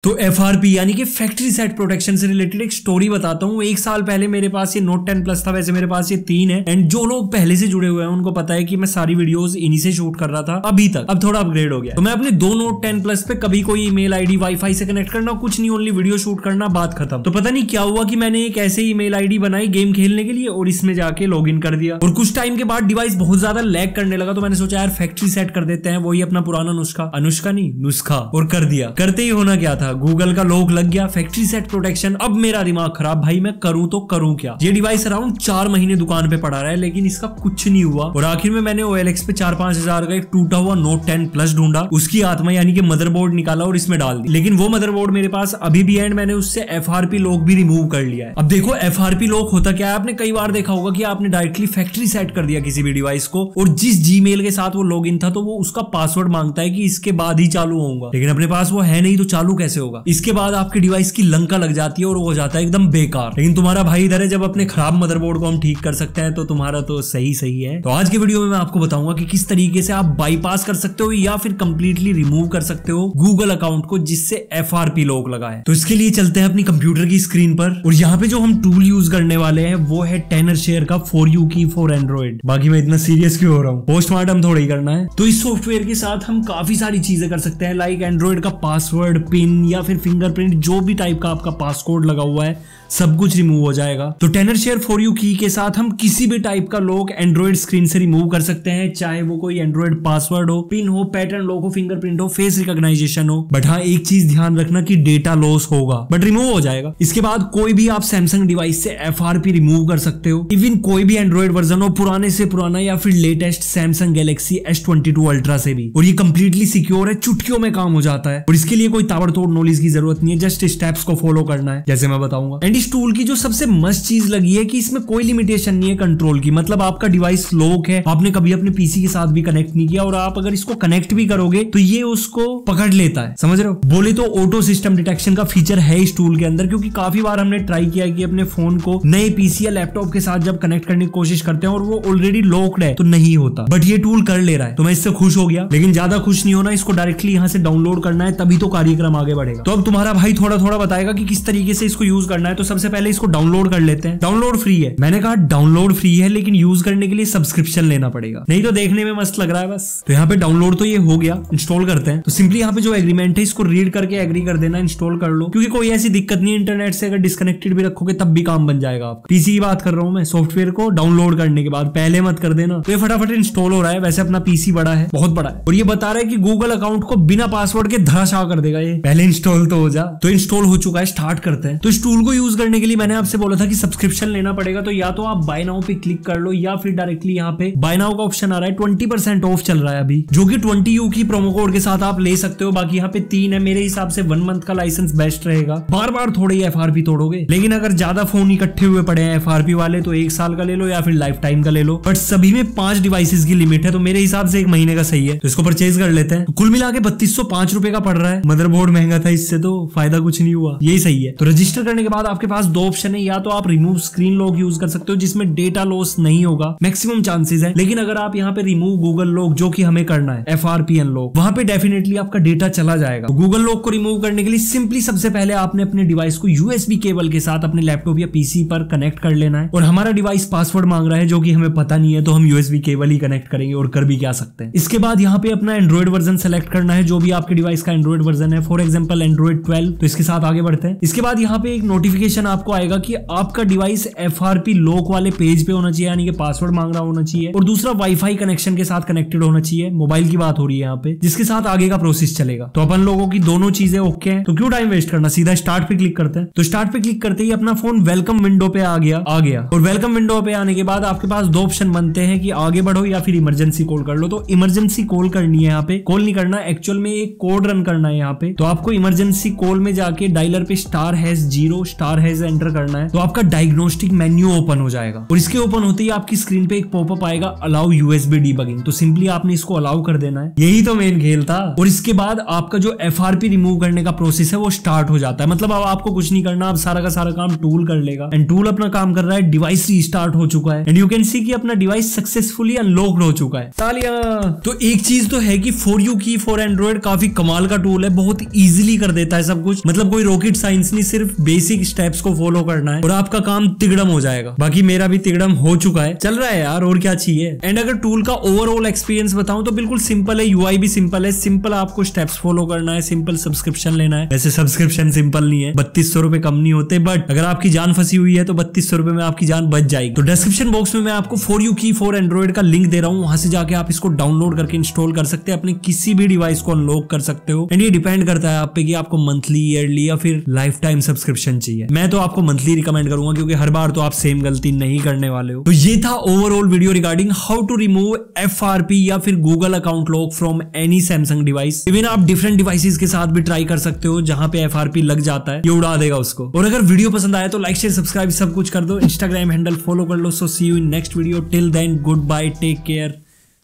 तो FRP यानी कि फैक्ट्री सेट प्रोटेक्शन से रिलेटेड एक स्टोरी बताता हूँ। एक साल पहले मेरे पास ये Note 10 Plus था, वैसे मेरे पास ये 3 है। एंड जो लोग पहले से जुड़े हुए हैं उनको पता है कि मैं सारी वीडियोस इन्हीं से शूट कर रहा था अभी तक। अब थोड़ा अपग्रेड हो गया तो मैं अपने दो Note 10 Plus पे कभी कोई ईमेल आईडी वाईफाई से कनेक्ट करना कुछ नहीं, ओनली वीडियो शूट करना, बात खत्म। तो पता नहीं क्या हुआ कि मैंने एक ऐसे ईमेल आईडी बनाई गेम खेलने के लिए और इसमें जाके लॉग इन कर दिया और कुछ टाइम के बाद डिवाइस बहुत ज्यादा लैग करने लगा। तो मैंने सोचा यार फैक्ट्री सेट कर देते हैं, वही अपना पुराना नुस्खा और कर दिया। करते ही होना क्या था, गूगल का लोग लग गया, फैक्ट्री सेट प्रोटेक्शन। अब मेरा दिमाग खराब, भाई मैं करूं तो करूं क्या। ये डिवाइस अराउंड 4 महीने दुकान पे पड़ा रहा है लेकिन इसका कुछ नहीं हुआ और आखिर में मैंने OLX पे 4-5 हजार का एक टूटा हुआ Note 10 Plus ढूंढा, उसकी आत्मा यानी कि मदरबोर्ड निकाला और इसमें डाल दी। लेकिन वो मदरबोर्ड मेरे पास अभी भी है एंड मैंने उससे FRP लॉक भी रिमूव कर लिया है। अब देखो FRP लॉक होता क्या है, आपने कई बार देखा होगा कि आपने डायरेक्टली फैक्ट्री सेट कर दिया किसी भी डिवाइस को और जिस जीमेल के साथ वो लॉगिन था तो वो उसका पासवर्ड मांगता है कि इसके बाद ही चालू होगा, लेकिन अपने पास वो है नहीं तो चालू कैसे होगा। इसके बाद आपके डिवाइस की लंका लग जाती है और वो हो जाता है एकदम बेकार। लेकिन तुम्हारा भाई इधर है, जब अपने खराब मदरबोर्ड को हम ठीक कर सकते हैं तो तुम्हारा तो सही है। तो आज के वीडियो में मैं आपको बताऊंगा कि किस तरीके से आप बाईपास कर सकते हो या फिर कंप्लीटली रिमूव कर सकते हो गूगल अकाउंट को जिससे FRP लॉक लगा है। तो इसके लिए चलते हैं अपनी कंप्यूटर की स्क्रीन पर और यहाँ पे जो हम टूल यूज करने वाले हैं वो है TenorShare का For You की फॉर एंड्रॉइड। बाकी मैं इतना सीरियस क्यों हो रहा हूँ, पोस्टमार्टम थोड़ा ही करना है। तो इस सॉफ्टवेयर के साथ हम काफी सारी चीजें कर सकते हैं, लाइक एंड्रॉइड का पासवर्ड, पिन या फिर फिंगरप्रिंट, जो भी टाइप का आपका पासकोड लगा हुआ है सब कुछ रिमूव हो जाएगा। तो TenorShare For You की के साथ हम किसी भी टाइप का लॉक एंड्रॉइड स्क्रीन से रिमूव कर सकते हैं, चाहे वो कोई एंड्रॉइड पासवर्ड हो, पिन हो, पैटर्न लॉक हो, फिंगरप्रिंट हो, फेस रिकॉग्नाइजेशन हो। बट हाँ एक चीज ध्यान रखना कि डेटा लॉस होगा बट रिमूव हो जाएगा। इसके बाद कोई भी आप सैमसंग डिवाइस से FRP रिमूव कर सकते हो, इवन कोई भी एंड्रॉइड वर्जन हो, पुराने से पुराना या फिर latest Samsung Galaxy S22 ultra से भी। और ये कंप्लीटली सिक्योर है, चुटकियों में काम हो जाता है और इसके लिए कोई ताबड़तोड़ नॉलेज की जरूरत नहीं है, जस्ट स्टेप्स को फॉलो करना है जैसे मैं बताऊंगा। एंड इस टूल की जो सबसे मस्त चीज लगी है कि इसमें कोई लिमिटेशन नहीं है कंट्रोल की, मतलब आपका डिवाइस लॉक है, आपने कभी अपने पीसी के साथ भी कनेक्ट नहीं किया और आप अगर इसको कनेक्ट भी करोगे तो ये उसको पकड़ लेता है, समझ रहे हो। बोले तो ऑटो सिस्टम डिटेक्शन का फीचर है इस टूल के अंदर, क्योंकि काफी बार हमने ट्राई किया कि अपने फोन को नए पीसी या लैपटॉप के साथ जब कनेक्ट करने की कोशिश करते हैं और वो ऑलरेडी लॉक्ड है तो नहीं होता, बट ये टूल कर ले रहा है तो मैं इससे खुश हो गया। लेकिन ज्यादा खुश नहीं होना, इसको डायरेक्टली यहाँ से डाउनलोड करना है तभी तो कार्यक्रम आगे बढ़ेगा। तो अब तुम्हारा भाई थोड़ा थोड़ा बताएगा कि किस तरीके से इसको यूज करना है। तो सबसे पहले इसको डाउनलोड कर लेते हैं। डाउनलोड फ्री है, मैंने कहा डाउनलोड फ्री है लेकिन यूज करने के लिए सब्सक्रिप्शन लेना पड़ेगा, नहीं तो देखने में मस्त लग रहा है बस। तो यहाँ पे डाउनलोड तो ये हो गया, इंस्टॉल करते हैं। तो सिंपली यहाँ पे जो एग्रीमेंट है इसको रीड करके एग्री कर देना, इंस्टॉल कर लो, क्योंकि कोई ऐसी दिक्कत नहीं है, इंटरनेट से अगर डिस्कनेक्टेड भी रखोगे तब भी काम बन जाएगा आपका। पीसी की बात कर रहा हूँ मैं, सॉफ्टवेयर को डाउनलोड करने के बाद पहले मत कर देना। तो ये फटाफट इंस्टॉल हो रहा है, वैसे अपना पीसी बड़ा है, बहुत बड़ा है और ये बता रहा है कि गूगल अकाउंट को बिना पासवर्ड के धराशाह कर देगा ये। पहले इंस्टॉल तो हो जा। तो इंस्टॉल हो चुका है, स्टार्ट करते हैं। तो इस टूल को यूज करने के लिए मैंने आपसे बोला था कि सब्सक्रिप्शन लेना पड़ेगा, तो या तो आप बाय नाउ पे क्लिक कर लो या फिर डायरेक्टली यहाँ पे बाय नाउ का ऑप्शन आ रहा है, 20% ऑफ चल रहा है अभी, जो कि 20U की प्रोमो कोड के साथ आप ले सकते हो। बाकी यहाँ पे 3 है, मेरे हिसाब से 1 मंथ का लाइसेंस बेस्ट रहेगा। बार बार थोड़े ही FRP तोड़ोगे, लेकिन अगर ज्यादा फोन इकट्ठे हुए पड़े हैं FRP वाले तो 1 साल का ले लो या फिर लाइफ टाइम का ले लो, बट सभी में 5 डिवाइसेस की लिमिट है, तो मेरे हिसाब से 1 महीने का सही है। तो इसको परचेज कर लेते हैं। तो कुल मिला के 3205 रुपए का पड़ रहा है। मदरबोर्ड महंगा था, इससे तो फायदा कुछ नहीं हुआ, यही सही है। तो रजिस्टर करने के बाद आपके पास 2 ऑप्शन है, या तो आप रिमूव स्क्रीन लॉक यूज कर सकते हो जिसमें डेटा लॉस नहीं होगा, मैक्सिमम चांसेस है। लेकिन अगर आप यहाँ पे रिमूव गूगल लॉक, जो कि हमें करना है FRP अनलॉक, वहां पे डेफिनेटली आपका डेटा चला जाएगा। तो गूगल लॉक को रिमूव करने के लिए सिंपली सबसे पहले आपने अपने डिवाइस को USB केबल के साथ अपने लैपटॉप या पीसी पर कनेक्ट कर लेना है। और हमारा डिवाइस पासवर्ड मांग रहा है जो कि हमें पता नहीं है, तो हम USB केबल ही कनेक्ट करेंगे और कर भी क्या सकते हैं। इसके बाद यहाँ पे अपना एंड्रॉइड वर्जन सेलेक्ट करना है, जो भी आपके डिवाइस का एंड्रॉइड वर्जन है, फॉर एग्जाम्पल एंड्रॉइड 12। तो इसके साथ आगे बढ़ते हैं। इसके बाद यहाँ पे एक नोटिफिकेशन आपको आएगा कि आपका डिवाइस FRP लॉक वाले पेज पे होना चाहिए, यानी कि पासवर्ड मांग रहा होना चाहिए, और दूसरा वाईफाई कनेक्शन के साथ कनेक्टेड होना चाहिए। मोबाइल की बात हो रही है यहाँ पे, जिसके साथ आगे का प्रोसेस चलेगा। तो अपन लोगों की दोनों चीजें ओके हैं, तो क्यों टाइम वेस्ट करना, सीधा स्टार्ट पे क्लिक करते हैं। तो स्टार्ट पे क्लिक करते ही अपना फोन वेलकम विंडो पे आ गया। और वेलकम विंडो पे आने के बाद आपके पास 2 ऑप्शन बनते हैं कि आगे बढ़ो या फिर इमरजेंसी कॉल कर लो। तो इमरजेंसी कॉल करनी है, यहाँ पे कॉल नहीं करना, एक्चुअल में एक कोड रन करना है यहाँ पे। तो आपको इमरजेंसी कॉल में जाके डायलर पे *#0 एंटर करना है, तो आपका डायग्नोस्टिक मेन्यू ओपन हो जाएगा और इसके ओपन होते ही आपकी स्क्रीन पे एक पॉपअप आएगा, अलाउ USB डीबगिंग। तो सिंपली आपने इसको अलाउ कर देना है, यही तो मेन खेल था। और इसके बाद आपका जो FRP रिमूव करने का प्रोसेस है वो स्टार्ट हो जाता है। मतलब अब आपको कुछ नहीं करना, अब सारा का सारा काम टूल कर लेगा एंड टूल अपना काम कर रहा है। डिवाइस रीस्टार्ट हो चुका है एंड यू कैन सी कि अपना डिवाइस सक्सेसफुली अनलॉक्ड हो चुका है। तालियां। तो एक चीज तो है कि For You की फॉर एंड्रॉइड काफी कमाल का टूल है, बहुत इजीली इजीली कर देता है सब कुछ। मतलब कोई रॉकेट साइंस नहीं, सिर्फ बेसिक स्टेप्स को फॉलो करना है और आपका काम तिगड़म हो जाएगा। बाकी मेरा भी तिगड़म हो चुका है, चल रहा है यार, और क्या चाहिए। एंड अगर टूल का ओवरऑल एक्सपीरियंस बताऊं तो बिल्कुल सिंपल है, यूआई भी सिंपल है, सिंपल आपको स्टेप्स फॉलो करना है, सिंपल सब्सक्रिप्शन लेना है। वैसे सब्सक्रिप्शन सिंपल नहीं है, 3200 रुपए कम नहीं होते, बट अगर आपकी जान फंसी हुई है तो 3200 रुपए में आपकी जान बच जाएगी। तो डिस्क्रिप्शन बॉक्स में मैं आपको फॉर यू की फॉर एंड्रॉइड का लिंक दे रहा हूँ, वहां से जाके आप इसको डाउनलोड करके इंस्टॉल कर सकते हैं, अपने किसी भी डिवाइस को अनलॉक कर सकते हो। एंड ये डिपेंड करता है आप पे कि आपको मंथली, ईयरली या फिर लाइफ टाइम सब्सक्रिप्शन चाहिए। मैं तो आपको मंथली रिकमेंड करूंगा क्योंकि हर बार तो आप सेम गलती नहीं करने वाले हो। तो ये था overall video regarding how to remove FRP या फिर Google account lock from any Samsung device. Even आप डिफरेंट डिवाइसेस के साथ भी ट्राई कर सकते हो, जहां पे FRP लग जाता है, ये उड़ा देगा उसको। और अगर वीडियो पसंद आया तो लाइक शेयर सब्सक्राइब सब कुछ कर दो, इंस्टाग्राम हैंडल फॉलो कर लो। So see you in next video, till then goodbye, take care,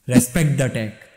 respect the take.